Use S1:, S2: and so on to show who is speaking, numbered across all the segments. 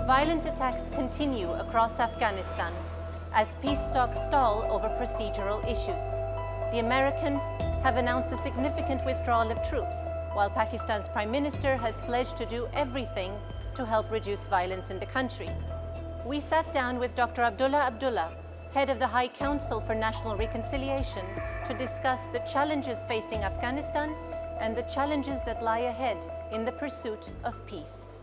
S1: Violent attacks continue across Afghanistan as peace talks stall over procedural issues. The Americans have announced a significant withdrawal of troops, while Pakistan's Prime Minister has pledged to do everything to help reduce violence in the country. We sat down with Dr. Abdullah Abdullah, head of the High Council for National Reconciliation, to discuss the challenges facing Afghanistan and the challenges that lie ahead in the pursuit of peace.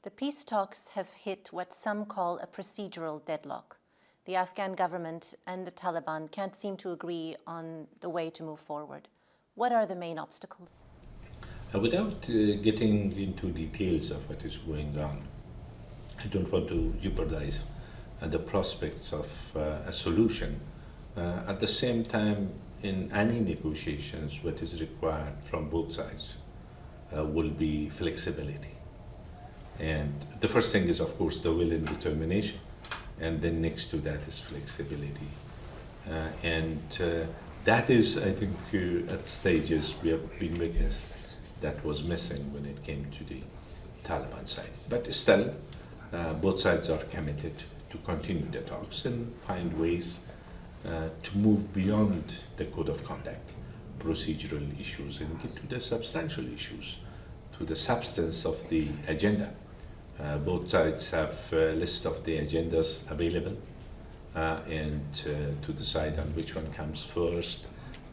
S1: The peace talks have hit what some call a procedural deadlock. The Afghan government and the Taliban can't seem to agree on the way to move forward. What are the main obstacles?
S2: Without getting into details of what is going on, I don't want to jeopardize the prospects of a solution. At the same time, in any negotiations, what is required from both sides will be flexibility. And the first thing is, of course, the will and determination. And then next to that is flexibility. That is, I think, at stages we have been witness that was missing when it came to the Taliban side. But still, both sides are committed to continue the talks and find ways to move beyond the code of conduct, procedural issues, and get to the substantial issues, to the substance of the agenda. Both sides have a list of the agendas available and to decide on which one comes first,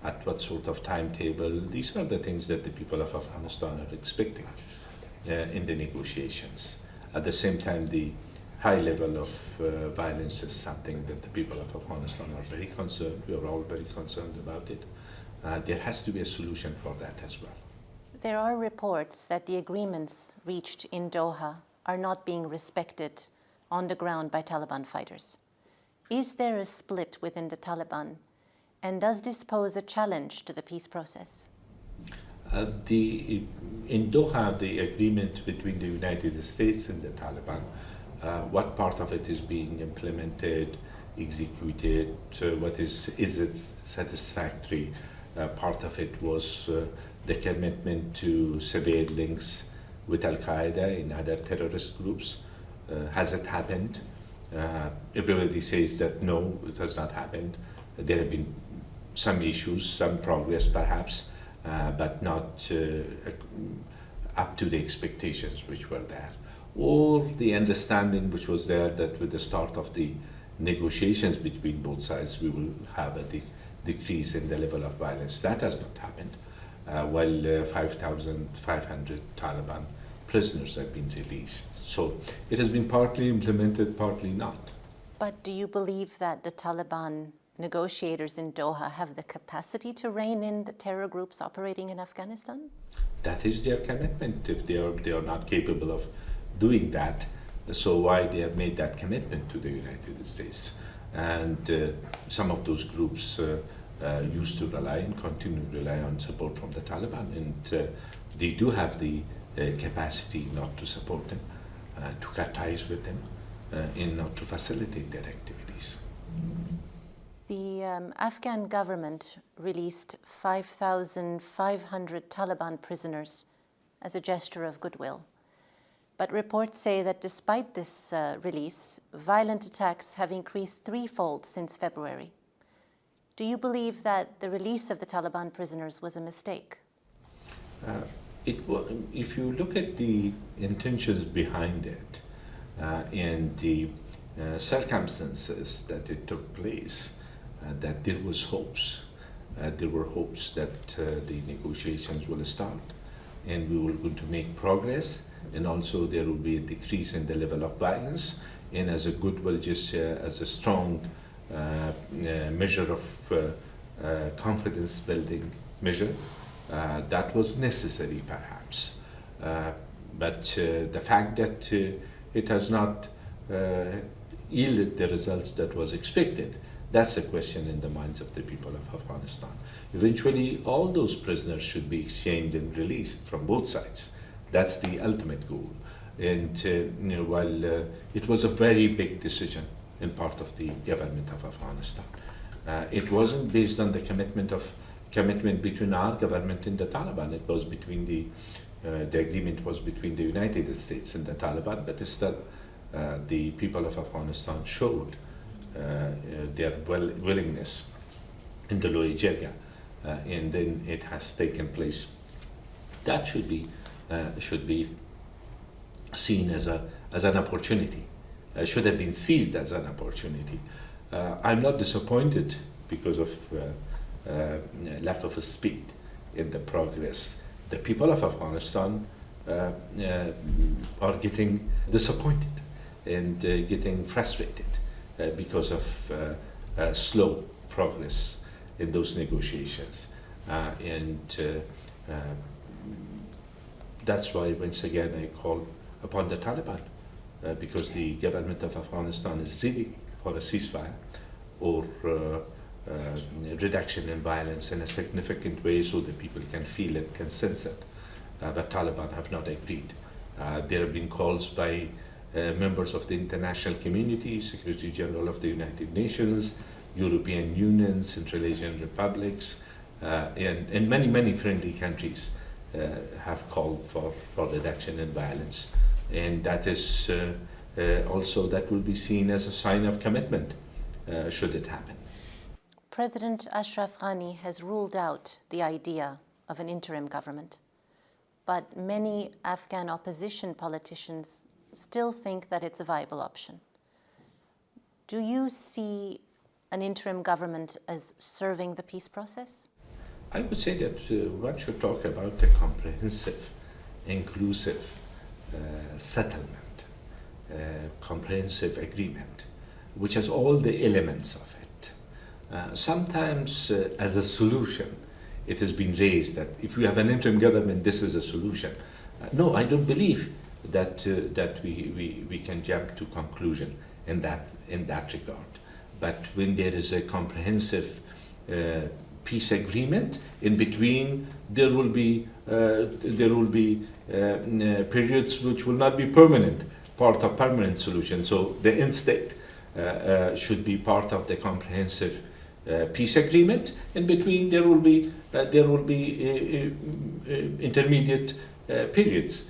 S2: at what sort of timetable. These are the things that the people of Afghanistan are expecting in the negotiations. At the same time, the high level of violence is something that the people of Afghanistan are very concerned. We are all very concerned about it. There has to be a solution for that as well.
S1: There are reports that the agreements reached in Doha are not being respected on the ground by Taliban fighters. Is there a split within the Taliban, and does this pose a challenge to the peace process?
S2: In Doha, the agreement between the United States and the Taliban, what part of it is being implemented, executed, what is it satisfactory? Part of it was the commitment to severe links with Al-Qaeda and other terrorist groups. Has it happened? Everybody says that no, it has not happened. There have been some issues, some progress perhaps, but not up to the expectations which were there. Or the understanding which was there that with the start of the negotiations between both sides, we will have a decrease in the level of violence. That has not happened. While 5,500 Taliban prisoners have been released. So it has been partly implemented, partly not.
S1: But do you believe that the Taliban negotiators in Doha have the capacity to rein in the terror groups operating in Afghanistan?
S2: That is their commitment. If they are not capable of doing that, so why they have made that commitment to the United States? And some of those groups used to rely and continue to rely on support from the Taliban, and they do have the capacity not to support them, to cut ties with them, and not to facilitate their activities.
S1: The Afghan government released 5,500 Taliban prisoners as a gesture of goodwill. But reports say that despite this release, violent attacks have increased threefold since February. Do you believe that the release of the Taliban prisoners was a mistake?
S2: If you look at the intentions behind it and the circumstances that it took place, that there was hopes. There were hopes that the negotiations will start and we were going to make progress, and also there will be a decrease in the level of violence, and as a goodwill gesture, as a strong measure of confidence building measure, that was necessary perhaps. But the fact that it has not yielded the results that was expected, that's a question in the minds of the people of Afghanistan. Eventually, all those prisoners should be exchanged and released from both sides. That's the ultimate goal. And while it was a very big decision in part of the government of Afghanistan, it wasn't based on the commitment between our government and the Taliban. It was between the the agreement was between the United States and the Taliban, but still the people of Afghanistan showed their willingness in the Lower area, and then it has taken place. That should be seen as an opportunity. Should have been seized as an opportunity. I'm not disappointed because of lack of speed in the progress. The people of Afghanistan are getting disappointed and getting frustrated because of slow progress in those negotiations. That's why, once again, I call upon the Taliban, because the government of Afghanistan is ready for a ceasefire or reduction in violence in a significant way so that people can feel it, can sense it. But Taliban have not agreed. There have been calls by members of the international community, Secretary General of the United Nations, European Union, Central Asian republics, and many friendly countries have called for reduction in violence. And that is also, that will be seen as a sign of commitment should it happen.
S1: President Ashraf Ghani has ruled out the idea of an interim government, but many Afghan opposition politicians still think that it's a viable option. Do you see an interim government as serving the peace process?
S2: I would say that one should talk about a comprehensive, inclusive settlement, comprehensive agreement, which has all the elements of it. Sometimes as a solution, it has been raised that if we have an interim government, this is a solution. No, I don't believe that we can jump to conclusion in that regard. But when there is a comprehensive peace agreement, in between there will be periods which will not be permanent, part of permanent solution. So the end state should be part of the comprehensive peace agreement. In between there will be intermediate periods.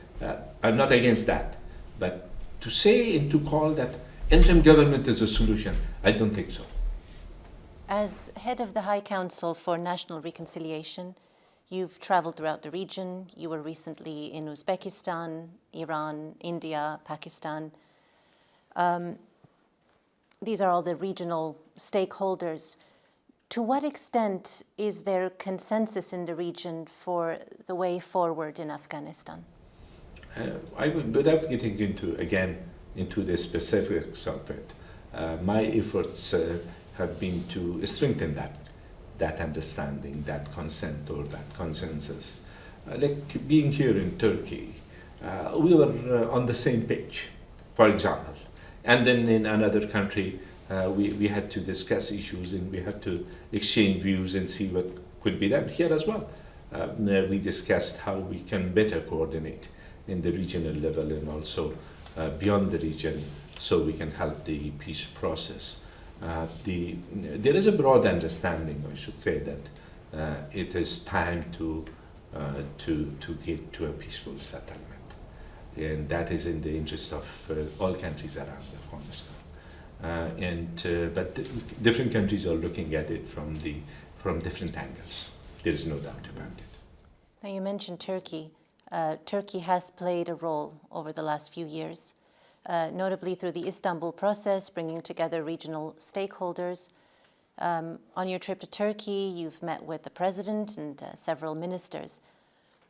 S2: I'm not against that, but to say and to call that interim government is a solution, I don't think so.
S1: As head of the High Council for National Reconciliation, you've traveled throughout the region. You were recently in Uzbekistan, Iran, India, Pakistan. These are all the regional stakeholders. To what extent is there consensus in the region for the way forward in Afghanistan?
S2: I would, without getting into the specifics of it, my efforts have been to strengthen that understanding, that consent or that consensus. Like being here in Turkey, we were on the same page, for example. And then in another country, we had to discuss issues and we had to exchange views and see what could be done. Here as well, we discussed how we can better coordinate in the regional level and also beyond the region so we can help the peace process. There is a broad understanding, I should say, that it is time to get to a peaceful settlement, and that is in the interest of all countries around Afghanistan. But different countries are looking at it from different angles. There is no doubt about it.
S1: Now you mentioned Turkey. Turkey has played a role over the last few years, notably through the Istanbul process, bringing together regional stakeholders. On your trip to Turkey, you've met with the president and several ministers.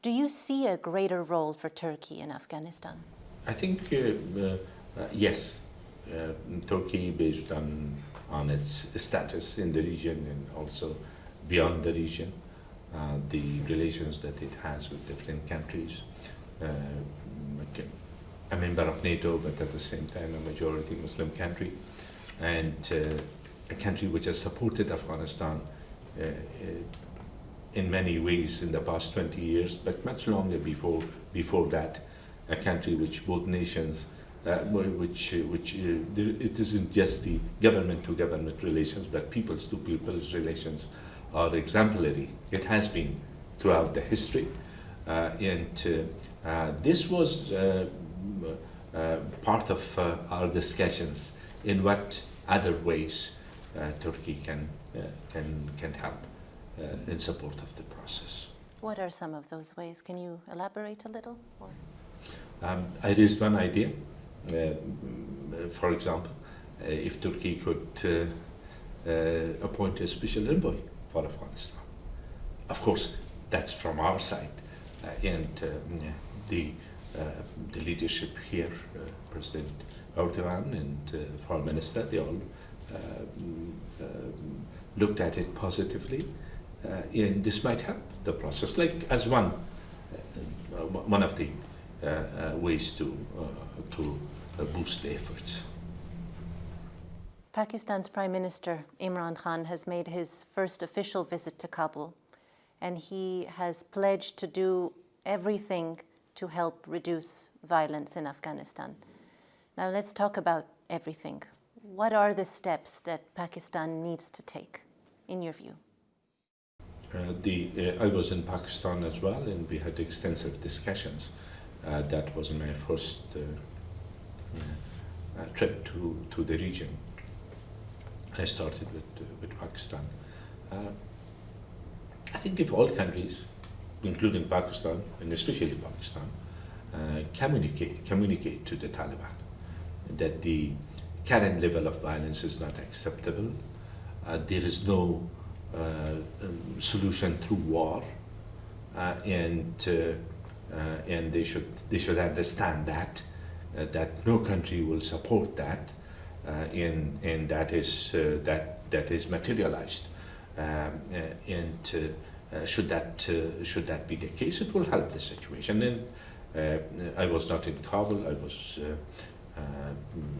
S1: Do you see a greater role for Turkey in Afghanistan?
S2: I think yes. Turkey, based on its status in the region and also beyond the region, the relations that it has with different countries, a member of NATO, but at the same time a majority Muslim country, and a country which has supported Afghanistan in many ways in the past 20 years, but much longer before that, a country which both nations, it isn't just the government-to-government relations, but peoples-to-peoples relations are exemplary. It has been throughout the history, and This was part of our discussions in what other ways Turkey can help in support of the process.
S1: What are some of those ways? Can you elaborate a little? Or?
S2: I raised one idea. For example, if Turkey could appoint a special envoy for Afghanistan. Of course, that's from our side, and the leadership here, President Erdogan and Foreign Minister, they all looked at it positively, and this might help the process, like as one of the ways to boost the efforts.
S1: Pakistan's Prime Minister Imran Khan has made his first official visit to Kabul, and he has pledged to do everything to help reduce violence in Afghanistan. Now let's talk about everything. What are the steps that Pakistan needs to take, in your view?
S2: I was in Pakistan as well, and we had extensive discussions. That was my first trip to the region. I started with Pakistan. I think if all countries, including Pakistan, and especially Pakistan, communicate to the Taliban that the current level of violence is not acceptable, there is no solution through war, and they should understand that no country will support that, and that is materialized, and should that be the case, it will help the situation. And I was not in Kabul, I was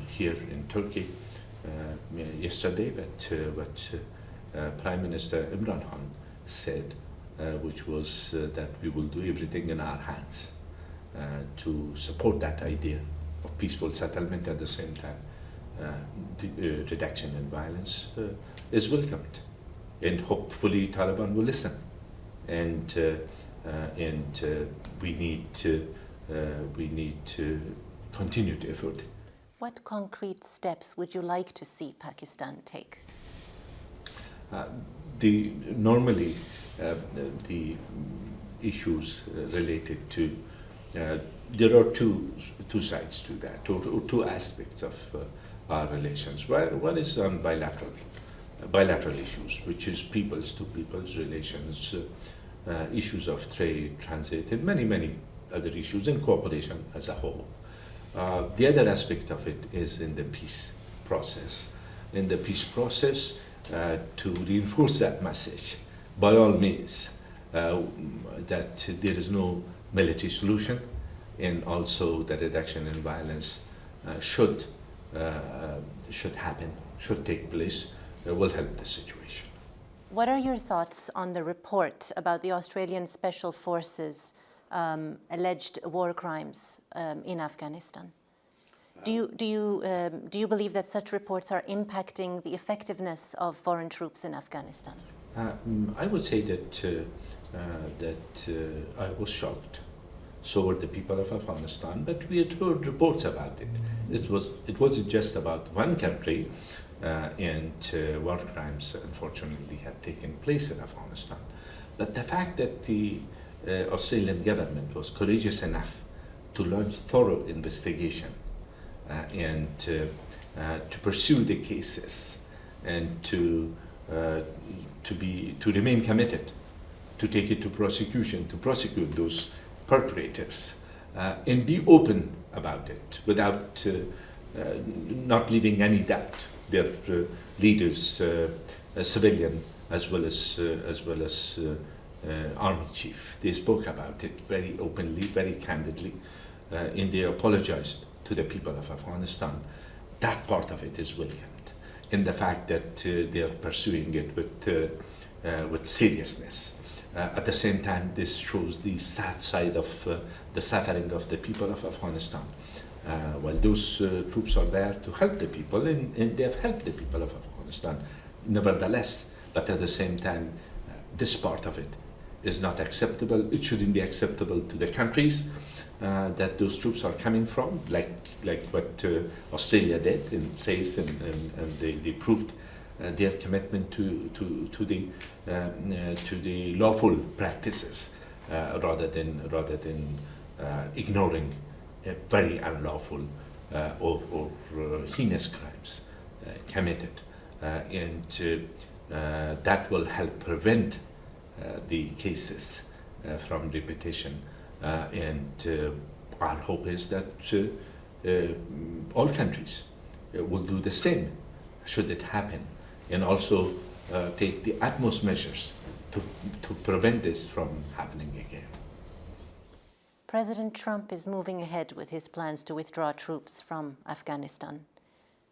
S2: here in Turkey yesterday, but what Prime Minister Imran Khan said, which was that we will do everything in our hands to support that idea of peaceful settlement, at the same time the reduction in violence is welcomed, and hopefully Taliban will listen, and we need to continue the effort.
S1: What concrete steps would you like to see Pakistan take?
S2: Normally the issues related to there are two sides to that, or two aspects of our relations. One is on bilateral issues, which is peoples to peoples relations, issues of trade, transit, and many other issues, and cooperation as a whole. The other aspect of it is in the peace process. In the peace process, to reinforce that message, by all means, that there is no military solution, and also the reduction in violence should happen, should take place, will help the situation.
S1: What are your thoughts on the report about the Australian Special Forces' alleged war crimes in Afghanistan? Do you believe that such reports are impacting the effectiveness of foreign troops in Afghanistan?
S2: I would say that I was shocked. So were the people of Afghanistan, but we had heard reports about it. It wasn't just about one country, and war crimes, unfortunately, had taken place in Afghanistan. But the fact that the Australian government was courageous enough to launch thorough investigation and to pursue the cases, and to remain committed, to take it to prosecution, to prosecute those perpetrators, and be open about it without not leaving any doubt. Their leaders, civilian as well as army chief, they spoke about it very openly, very candidly, and they apologized to the people of Afghanistan. That part of it is welcomed, in the fact that they are pursuing it with seriousness. At the same time, this shows the sad side of the suffering of the people of Afghanistan. While those troops are there to help the people, and they have helped the people of Afghanistan, nevertheless, but at the same time, this part of it is not acceptable. It shouldn't be acceptable to the countries, that those troops are coming from, like what Australia did in SACE, and they proved their commitment to the lawful practices rather than ignoring very unlawful or heinous crimes committed, and that will help prevent the cases from repetition. And our hope is that all countries will do the same should it happen, and also take the utmost measures to prevent this from happening again.
S1: President Trump is moving ahead with his plans to withdraw troops from Afghanistan.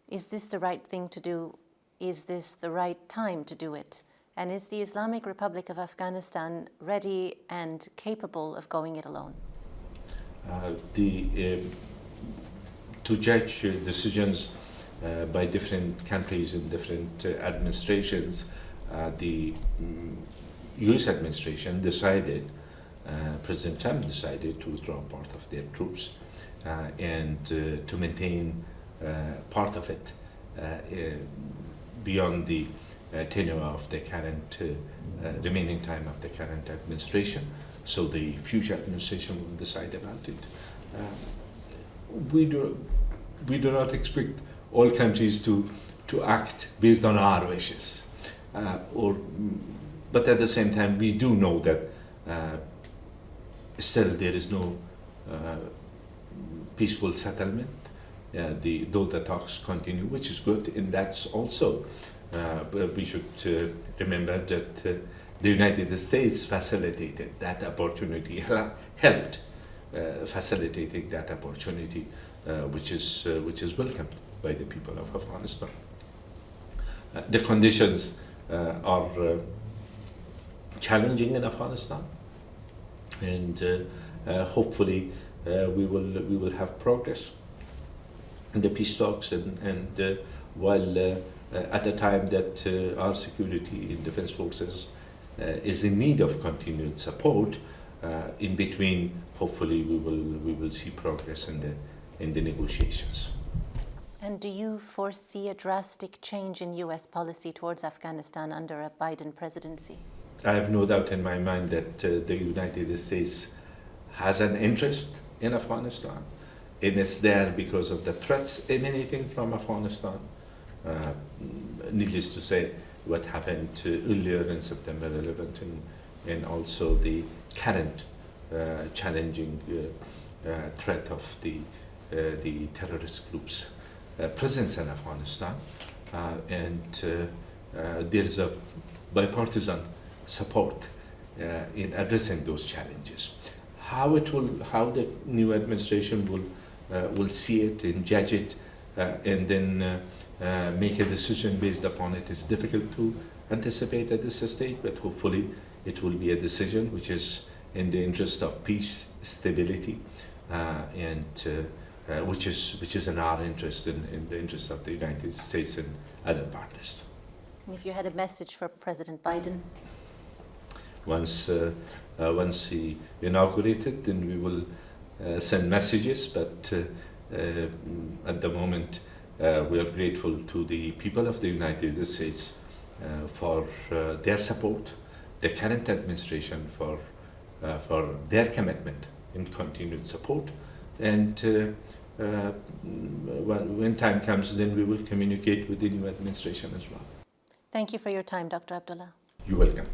S1: Is this the right thing to do? Is this the right time to do it? And is the Islamic Republic of Afghanistan ready and capable of going it alone?
S2: To judge decisions by different countries and different administrations, the US administration decided, President Trump decided to withdraw part of their troops and to maintain part of it beyond the tenure of the current remaining time of the current administration. So the future administration will decide about it. We do not expect all countries to act based on our wishes, but at the same time we do know that still there is no peaceful settlement. Though the talks continue, which is good, and that's also but we should remember that the United States facilitated that opportunity, helped facilitating that opportunity, which is welcomed by the people of Afghanistan. The conditions are challenging in Afghanistan, and hopefully we will have progress in the peace talks, and while at a time that our security and defense forces is in need of continued support, in between, hopefully we will see progress in the negotiations.
S1: And do you foresee a drastic change in US policy towards Afghanistan under a Biden presidency?
S2: I have no doubt in my mind that the United States has an interest in Afghanistan, and it's there because of the threats emanating from Afghanistan. Needless to say, what happened earlier in September 11th, and also the current challenging threat of the terrorist groups' presence in Afghanistan, and there is a bipartisan support in addressing those challenges. How the new administration will see it and judge it, and then make a decision based upon it is difficult to anticipate at this stage, but hopefully it will be a decision which is in the interest of peace, stability, and which is in our interest, in the interest of the United States and other partners.
S1: And if you had a message for President Biden?
S2: Once he inaugurated, then we will send messages, but at the moment we are grateful to the people of the United States for their support, the current administration for their commitment and continued support, and when time comes, then we will communicate with the new administration as well.
S1: Thank you for your time, Dr. Abdullah.
S2: You're welcome.